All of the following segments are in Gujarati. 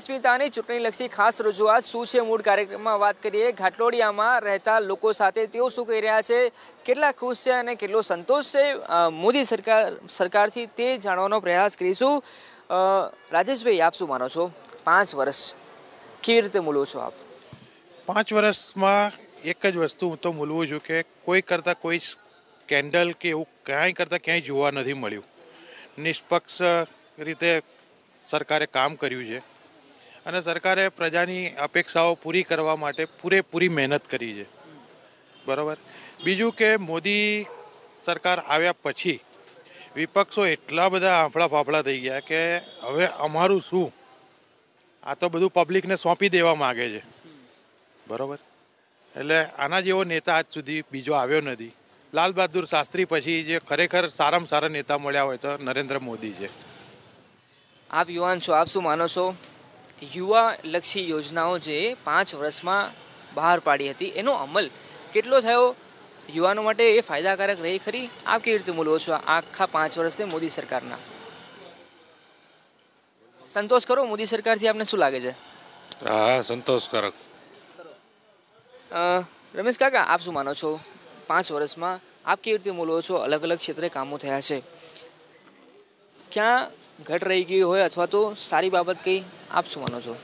સ્મિતાની ચૂંટણીલક્ષી ખાસ રજૂઆત શું છે મૂળ કાર્યક્રમમાં વાત કરીએ ઘાટલોડિયામાં રહેતા લોકો સાથે તેઓ શું કહી રહ્યા છે, કેટલા ખુશ છે અને કેટલો સંતોષ છે મોદી સરકારથી તે જાણવાનો પ્રયાસ કરીશું। રાજેશભાઈ, આપ શું માનો છો? 5 વર્ષ કેવી રીતે મૂલવો છો આપ? 5 વર્ષમાં એક જ વસ્તુ હું તો મૂલવું છું કે કોઈ કરતાં કોઈ સ્કેન્ડલ કે એવું ક્યાંય જોવા નથી મળ્યું। નિષ્પક્ષ રીતે સરકારે કામ કર્યું છે અને સરકારે પ્રજાની અપેક્ષાઓ પૂરી કરવા માટે પૂરેપૂરી મહેનત કરી છે, બરાબર। બીજું કે મોદી સરકાર આવ્યા પછી વિપક્ષો એટલા બધા આંફળા ફાફડા થઈ ગયા કે હવે અમારું શું, આ તો બધું પબ્લિકને સોંપી દેવા માગે છે, બરાબર। એટલે આના જેવો નેતા આજ સુધી બીજો આવ્યો નથી। લાલ બહાદુર શાસ્ત્રી પછી જે ખરેખર સારામાં સારા નેતા મળ્યા હોય તો નરેન્દ્ર મોદી છે। આપ યુવાન છો, આપ શું માનો છો? યુવા લક્ષી યોજનાઓ જે 5 વર્ષમાં બહાર પાડી હતી એનો અમલ કેટલો થયો? યુવાનો માટે એ ફાયદાકારક રહી ખરી? આપ કેવી રીતે મૂલવો છો આખા 5 વર્ષે મોદી સરકારના? સંતોષ કરો મોદી સરકારથી? આપને શું લાગે છે? હા, સંતોષકારક। રમેશ કાકા, આપ શું માનો છો? 5 વર્ષમાં આપ કેવી રીતે મૂલવો છો? અલગ અલગ ક્ષેત્રે કામો થયા છે, ક્યાં ઘટ રહી ગઈ હોય અથવા તો સારી બાબત કઈ, આપ શું માનો છો?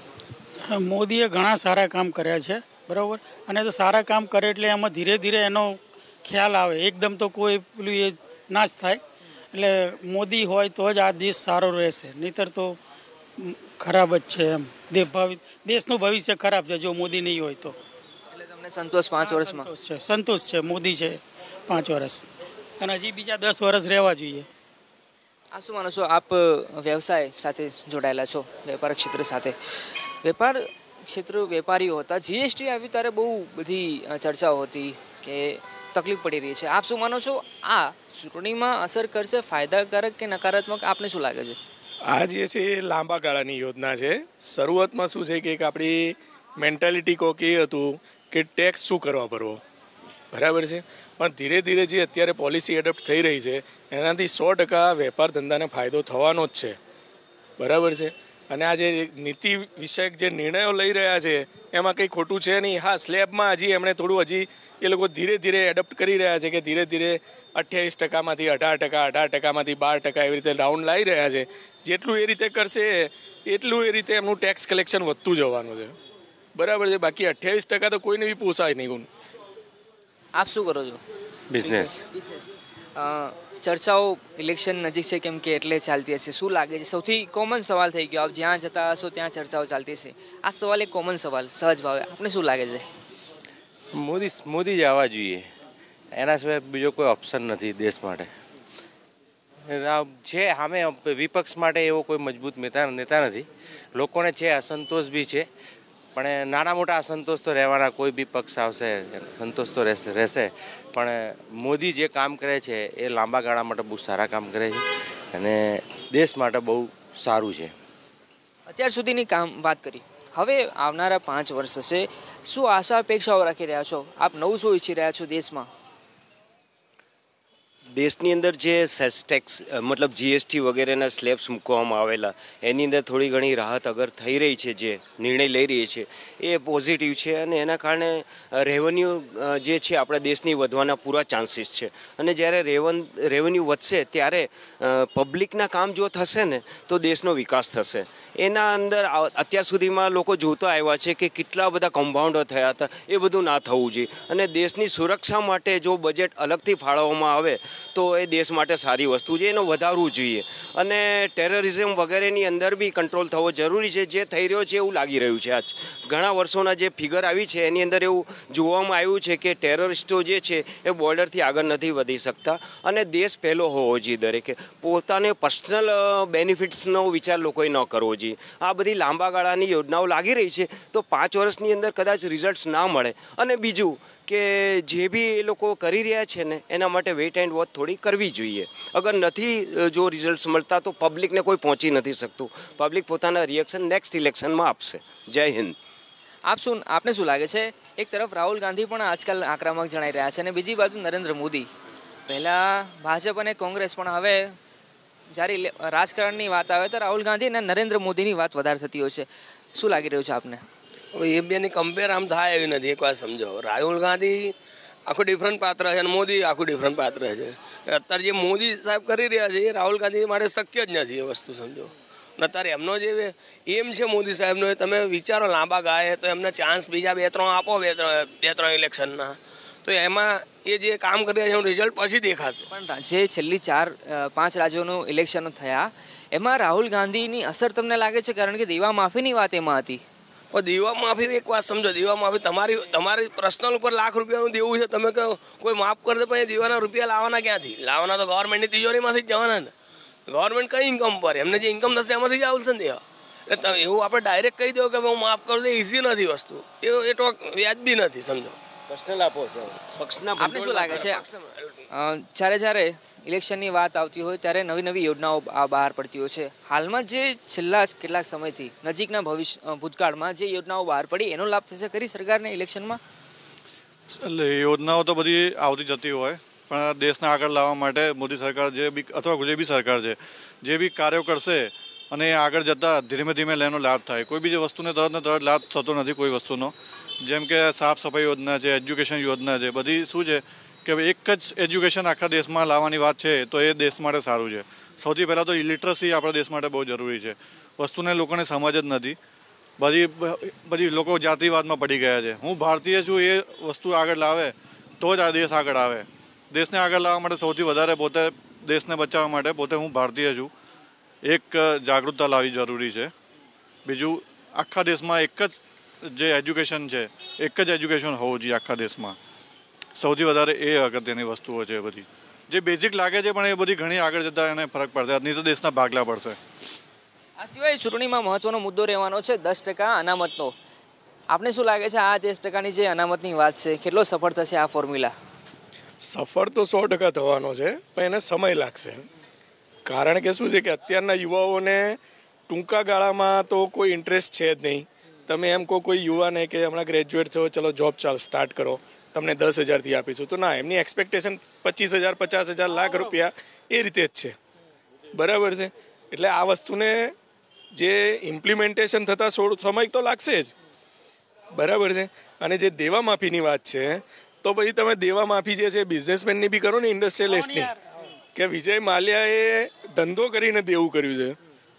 મોદીએ ઘણા સારા કામ કર્યા છે, બરાબર। અને તો સારા કામ કરે એટલે એમાં ધીરે ધીરે એનો ખ્યાલ આવે, એકદમ તો કોઈ પેલું એ ના જ થાય। એટલે મોદી હોય તો જ આ દેશ સારો રહેશે, નહીંતર તો ખરાબ જ છે એમ। દેશનું ભવિષ્ય ખરાબ છે જો મોદી નહીં હોય તો। એટલે તમને સંતોષ 5 વર્ષમાં? સંતોષ છે, મોદી છે 5 વર્ષ અને હજી બીજા 10 વર્ષ રહેવા જોઈએ। આ શું માનો છો? આપ વ્યવસાય સાથે જોડાયેલા છો, વેપાર ક્ષેત્ર સાથે। વેપાર ક્ષેત્ર વેપારીઓ હતા, જીએસટી આવી ત્યારે બહુ બધી ચર્ચાઓ હતી કે તકલીફ પડી રહી છે, આપ શું માનો છો? આ ચૂંટણીમાં અસર કરશે, ફાયદાકારક કે નકારાત્મક, આપને શું લાગે છે? આ જે છે એ લાંબા ગાળાની યોજના છે। શરૂઆતમાં શું છે કે એક આપણી મેન્ટાલિટી કોક એ હતું કે ટેક્સ શું કરવા ભરવો, બરાબર છે। પણ ધીરે ધીરે જે અત્યારે પોલિસી એડોપ્ટ થઈ રહી છે એનાથી 100% વેપાર ધંધાને ફાયદો થવાનો જ છે, બરાબર છે। અને આ જે નીતિ વિષયક જે નિર્ણયો લઈ રહ્યા છે એમાં કંઈ ખોટું છે નહીં। હા, સ્લેબમાં હજી એમણે થોડું એ લોકો ધીરે ધીરે એડોપ્ટ કરી રહ્યા છે કે ધીરે ધીરે 28%માંથી 18%, 18%માંથી 12% એવી રીતે રાઉન્ડ લાવી રહ્યા છે। જેટલું એ રીતે કરશે એટલું એ રીતે એમનું ટેક્સ કલેક્શન વધતું જવાનું છે, બરાબર છે। બાકી 28% તો કોઈને બી પોસાય નહીં। આપ શું કરો છો? બિઝનેસ। ચર્ચાઓ ઇલેક્શન નજીક છે કેમ કે એટલે ચાલતી હશે, શું લાગે છે? સૌથી કોમન સવાલ થઈ ગયો, આપ જ્યાં જતા હશો ત્યાં ચર્ચાઓ ચાલતી હશે, આ સવાલ એક કોમન સવાલ સહજ ભાવે, આપને શું લાગે છે? મોદી જ આવવા જોઈએ, એના સિવાય બીજો કોઈ ઓપ્શન નથી દેશ માટે। છે સામે વિપક્ષ માટે એવો કોઈ મજબૂત નેતા નથી, લોકોને છે અસંતોષ બી છે, પણ નાના મોટા અસંતોષ તો રહેવાના, કોઈ બી પક્ષ આવશે સંતોષ તો રહેશે। પણ મોદી જે કામ કરે છે એ લાંબા ગાળા માટે બહુ સારા કામ કરે છે અને દેશ માટે બહુ સારું છે। અત્યાર સુધીની વાત કરી, હવે આવનારા 5 વર્ષ હશે, શું આશા અપેક્ષાઓ રાખી રહ્યા છો આપ? નવું શું ઈચ્છી રહ્યા છો દેશમાં? દેશની અંદર જે સેસ ટેક્સ મતલબ જીએસટી વગેરેના સ્લેબ્સ મૂકવામાં આવેલા એની અંદર થોડી ઘણી રાહત અગર થઈ રહી છે, જે નિર્ણય લઈ રહી છે એ પોઝિટિવ છે અને એના કારણે રેવન્યુ જે છે આપણા દેશની વધવાના પૂરા ચાન્સીસ છે। અને જ્યારે રેવન્યુ વધશે ત્યારે પબ્લિકના કામ જો થશે ને તો દેશનો વિકાસ થશે। એના અંદર અત્યાર સુધીમાં લોકો જોતા આવ્યા છે કે કેટલા બધા કમ્પાઉન્ડર થયા હતા, એ બધું ના થવું જોઈએ। અને દેશની સુરક્ષા માટે જો બજેટ અલગથી ફાળવવામાં આવે તો એ દેશ માટે સારી વસ્તુ છે, એનો વધારવું જોઈએ। અને ટેરરિઝમ વગેરેની અંદર બી કંટ્રોલ થવો જરૂરી છે, જે થઈ રહ્યો છે એવું લાગી રહ્યું છે। આજ ઘણા વર્ષોના જે ફિગર આવી છે એની અંદર એવું જોવામાં આવ્યું છે કે ટેરરિસ્ટો જે છે એ બોર્ડરથી આગળ નથી વધી શકતા અને દેશ પહેલો હોવો જોઈએ। દરેકે પોતાને પર્સનલ બેનિફિટ્સનો વિચાર લોકોએ ન કરવો જોઈએ। આ બધી લાંબા ગાળાની યોજનાઓ લાગી રહી છે તો 5 વર્ષની અંદર કદાચ રિઝલ્ટ ના મળે। અને બીજું કે જે બી એ લોકો કરી રહ્યા છે ને એના માટે વેઇટ એન્ડ વોચ થોડી કરવી જોઈએ। અગર નથી જો રિઝલ્ટ મળતા તો પબ્લિકને કોઈ પહોંચી નથી શકતું, પબ્લિક પોતાના રિએક્શન નેક્સ્ટ ઇલેક્શનમાં આપશે। જય હિન્દ। આપને શું લાગે છે? એક તરફ રાહુલ ગાંધી પણ આજકાલ આક્રમક જણાઈ રહ્યા છે અને બીજી બાજુ નરેન્દ્ર મોદી, પહેલાં ભાજપ અને કોંગ્રેસ પણ હવે જ્યારે રાજકારણની વાત આવે તો રાહુલ ગાંધી અને નરેન્દ્ર મોદીની વાત વધારે થતી હોય છે, શું લાગી રહ્યું છે આપને? એ બેની કમ્પેર આમ થાય એવી નથી. એક વાત સમજો, રાહુલ ગાંધી આખું ડિફરન્ટ પાત્ર છે અને મોદી આખું ડિફરન્ટ પાત્ર છે. અત્યારે જે મોદી સાહેબ કરી રહ્યા છે એ રાહુલ ગાંધી માટે શક્ય જ નથી એ વસ્તુ, સમજો. અને અત્યારે એમનો જે એમ છે મોદી સાહેબનો, એ તમે વિચારો લાંબા ગાળે તો એમને ચાન્સ બીજા 2-3 આપો, 2-3 ઇલેક્શનના, તો એમાં એ જે કામ કરી રહ્યા છે એનું રિઝલ્ટ પછી દેખાશે. પણ જે છેલ્લી 4-5 રાજ્યોનું ઇલેક્શનો થયા એમાં રાહુલ ગાંધીની અસર તમને લાગે છે? કારણ કે દેવા માફીની વાત એમાં હતી. પણ દેવા માફી એક વાત સમજો, દેવા માફી તમારી પર્સનલ ઉપર લાખ રૂપિયાનું દેવું છે, તમે કહો કોઈ માફ કરી દે, પણ એ દેવાના રૂપિયા લાવવાના ક્યાંથી? લાવવાના તો ગવર્મેન્ટની તિજોરીમાંથી જ જવાના ને. ગવર્મેન્ટ કઈ ઇન્કમ પર, એમને જે ઇન્કમ થશે એમાંથી જ આવશે ને દેવા. એટલે એવું આપણે ડાયરેક્ટ કહી દો કે હું માફ કરી દે, ઇઝી નથી વસ્તુ, એ તો વ્યાજબી નથી, સમજો. પર્સનલ આપો છો પક્ષના. આપને શું લાગે છે જ્યારે ઇલેક્શનની વાત આવતી હોય ત્યારે નવી નવી યોજનાઓ બહાર પડતી હોય છે? હાલમાં જે છેલ્લા કેટલાક સમયથી નજીકના ભૂતકાળમાં જે યોજનાઓ બહાર પડી એનો લાભ થશે ખરી સરકારને ઇલેક્શનમાં? એટલે યોજનાઓ તો બધી આવતી જતી હોય, પણ દેશને આગળ લાવવા માટે મોદી સરકાર જે બી અથવા જે બી સરકાર છે જે બી કાર્યો કરશે અને આગળ જતાં ધીમે ધીમે એનો લાભ થાય. કોઈ બીજી વસ્તુને તરત ને તરત લાભ થતો નથી કોઈ વસ્તુનો. જેમ કે સાફ સફાઈ યોજના છે, એજ્યુકેશન યોજના છે, બધી શું છે કે એક જ એજ્યુકેશન આખા દેશમાં લાવવાની વાત છે તો એ દેશ માટે સારું છે. સૌથી પહેલાં તો લિટરસી આપણા દેશ માટે બહુ જરૂરી છે. વસ્તુને લોકોને સમજ જ નથી. બધી લોકો જાતિવાદમાં પડી ગયા છે. હું ભારતીય છું એ વસ્તુ આગળ લાવે તો જ આ દેશ આગળ આવે. દેશને આગળ લાવવા માટે સૌથી વધારે પોતે દેશને બચાવવા માટે પોતે હું ભારતીય છું. એક જાગૃતતા લાવવી જરૂરી છે. બીજું, આખા દેશમાં એક જ જે એજ્યુકેશન છે, એક જ એજ્યુકેશન હોવું જોઈએ આખા દેશમાં. સૌથી વધારે એ અગત્યની વસ્તુઓ છે બધી, જે બેઝિક લાગે છે, પણ એ બધી ઘણી આગળ જતાં એને ફરક પડશે, નહીં તો દેશના ભાગલા પડશે. આ સિવાય ચૂંટણીમાં મહત્વનો મુદ્દો રહેવાનો છે 10% અનામતનો. આપને શું લાગે છે આ 10%ની જે અનામતની વાત છે કેટલો સફળ થશે આ ફોર્મ્યુલા? સફળ તો 100% થવાનો છે, પણ એને સમય લાગશે. કારણ કે શું છે કે અત્યારના યુવાઓને ટૂંકા ગાળામાં તો કોઈ ઇન્ટરેસ્ટ છે જ નહીં. તમે એમ કહો કોઈ યુવાને કે હમણાં ગ્રેજ્યુએટ થયો, ચલો જોબ સ્ટાર્ટ કરો, તમને 10,000થી આપીશું, તો ના, એમની એક્સપેક્ટેશન 25,000, 50,000, લાખ રૂપિયા એ રીતે જ છે. બરાબર છે. એટલે આ વસ્તુને જે ઇમ્પ્લિમેન્ટેશન થતાં સમય તો લાગશે જ. બરાબર છે. અને જે દેવા માફીની વાત છે, તો પછી તમે દેવા માફી જે છે બિઝનેસમેનની બી કરો ને, ઇન્ડસ્ટ્રીયલિસ્ટની, કે વિજય માલ્યાએ ધંધો કરીને દેવું કર્યું છે.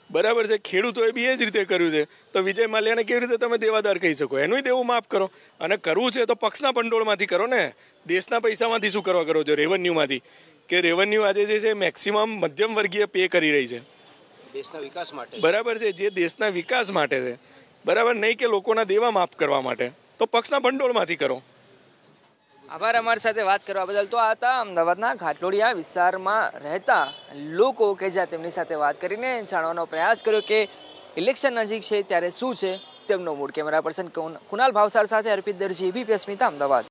બરાબર છે. ખેડૂતોએ બી એ જ રીતે કર્યું છે. તો વિજય માલ્યાને કેવી રીતે તમે દેવાદાર કહી શકો? એનું દેવું માફ કરો. અને કરવું છે તો પક્ષના ભંડોળમાંથી કરો ને, દેશના પૈસામાંથી શું કરવા કરો છો? રેવન્યુમાંથી. કે રેવન્યુ આજે જે છે મેક્સિમમ મધ્યમ વર્ગીય પે કરી રહી છે દેશના વિકાસ માટે. બરાબર છે. જે દેશના વિકાસ માટે છે. બરાબર, નહીં કે લોકોના દેવા માફ કરવા માટે. તો પક્ષના ભંડોળમાંથી કરો. આભાર અમારી સાથે વાત કરવા બદલ. તો આ હતા અમદાવાદના ઘાટલોડિયા વિસ્તારમાં રહેતા લોકો કે જ્યાં તેમની સાથે વાત કરીને જાણવાનો પ્રયાસ કર્યો કે ઇલેક્શન નજીક છે ત્યારે શું છે તેમનો mood. Camera person Kunal Bhavsar સાથે અર્પિત દરજી, એબીપી અસ્મિતા, અમદાવાદ.